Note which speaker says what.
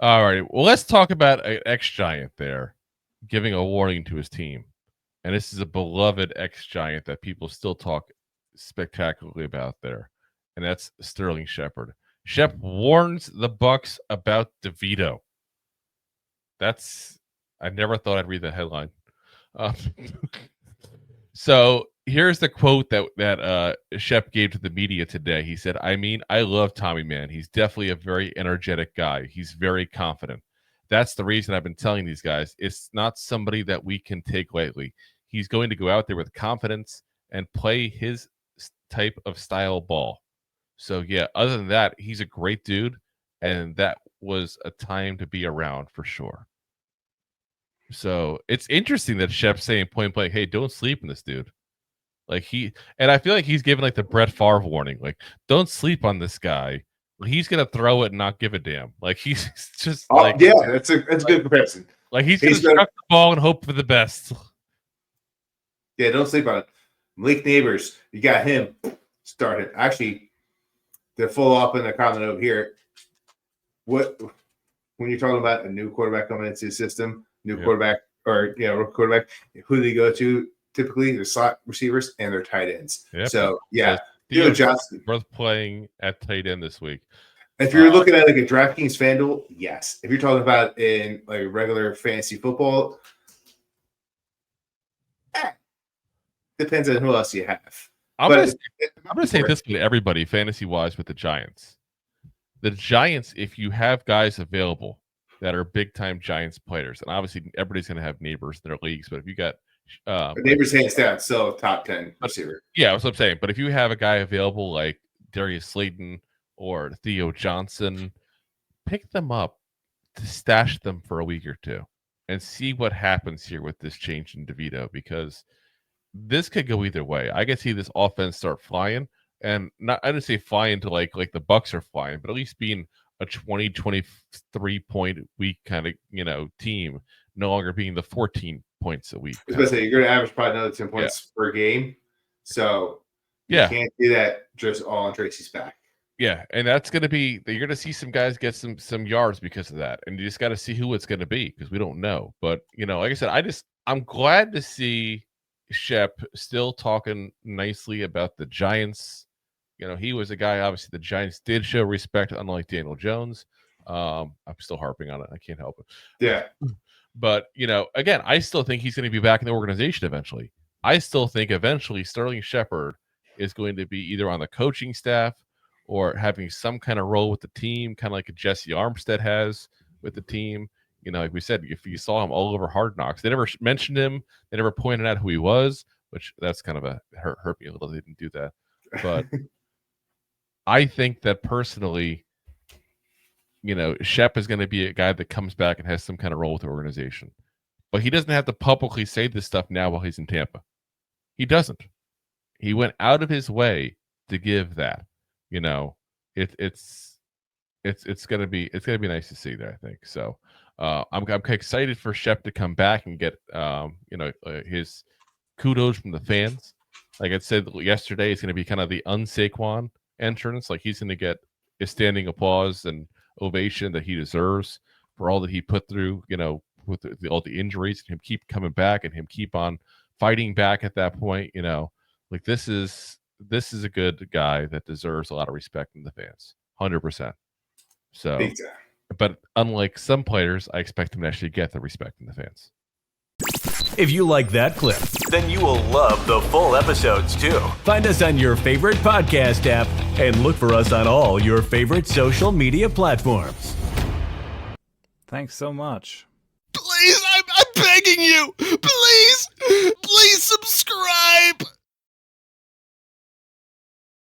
Speaker 1: All right. Well, let's talk about an ex-Giant there giving a warning to his team. And this is a beloved ex-Giant that people still talk spectacularly about there. And that's Sterling Shepard. Shep warns the Bucs about DeVito. I never thought I'd read that headline. So here's the quote that Shep gave to the media today. He said, I love Tommy, man. He's definitely a very energetic guy. He's very confident. That's the reason I've been telling these guys. It's not somebody that we can take lightly. He's going to go out there with confidence and play his type of style ball. So, yeah, other than that, he's a great dude, and that was a time to be around for sure. So it's interesting that Shep's saying point blank, hey, don't sleep in this dude. And I feel like he's giving like the Brett Favre warning, like, don't sleep on this guy. He's gonna throw it and not give a damn. Like he's just
Speaker 2: that's a good comparison.
Speaker 1: Like he's gonna struck the ball and hope for the best.
Speaker 2: Yeah, don't sleep on it. Malik Nabers, you got him started. Actually, to follow up in the comment over here, when you're talking about a new quarterback coming into the system, quarterback or quarterback, who do they go to? Typically, their slot receivers and their tight ends. Yep. So Theo Johnson
Speaker 1: both playing at tight end this week.
Speaker 2: If you're looking at like a DraftKings FanDuel, yes. If you're talking about in like regular fantasy football, depends on who else you have.
Speaker 1: I'm going to say this to everybody, fantasy-wise, with the Giants. The Giants, if you have guys available that are big-time Giants players, and obviously everybody's going to have Neighbors in their leagues, but if you got
Speaker 2: Neighbors hands down, still top 10 receiver.
Speaker 1: Yeah, that's what I'm saying. But if you have a guy available like Darius Slayton or Theo Johnson, pick them up to stash them for a week or two and see what happens here with this change in DeVito, because this could go either way. I can see this offense start flying, and I didn't say flying to like the Bucs are flying, but at least being a 20-23 point week kind of team, no longer being the 14 points a week.
Speaker 2: I was going to say, you're going to average probably another 10 points per game. So you can't do that just all on Tracy's back.
Speaker 1: Yeah, and that's going to be – you're going to see some guys get some yards because of that, and you just got to see who it's going to be because we don't know. But, like I said, I'm glad to see Shep still talking nicely about the Giants. He was a guy, obviously, the Giants did show respect, unlike Daniel Jones. I'm still harping on it. I can't help it.
Speaker 2: Yeah.
Speaker 1: But, again, I still think he's going to be back in the organization eventually. I still think eventually Sterling Shepard is going to be either on the coaching staff or having some kind of role with the team, kind of like a Jesse Armstead has with the team. Like we said, if you saw him all over Hard Knocks, they never mentioned him. They never pointed out who he was, which that's kind of hurt me a little. They didn't do that. But I think that personally, Shep is going to be a guy that comes back and has some kind of role with the organization. But he doesn't have to publicly say this stuff now while he's in Tampa. He doesn't. He went out of his way to give that. It's gonna be nice to see that, I think. So I'm excited for Shep to come back and get his kudos from the fans. Like I said yesterday, it's gonna be kind of the un-Saquon entrance. Like he's gonna get a standing applause and ovation that he deserves for all that he put through, with all the injuries, and him keep coming back and him keep on fighting back at that point. Like this is a good guy that deserves a lot of respect from the fans, 100%. So, but unlike some players, I expect him to actually get the respect from the fans.
Speaker 3: If you like that clip, then you will love the full episodes too. Find us on your favorite podcast app and look for us on all your favorite social media platforms.
Speaker 4: Thanks so much.
Speaker 1: Please, I'm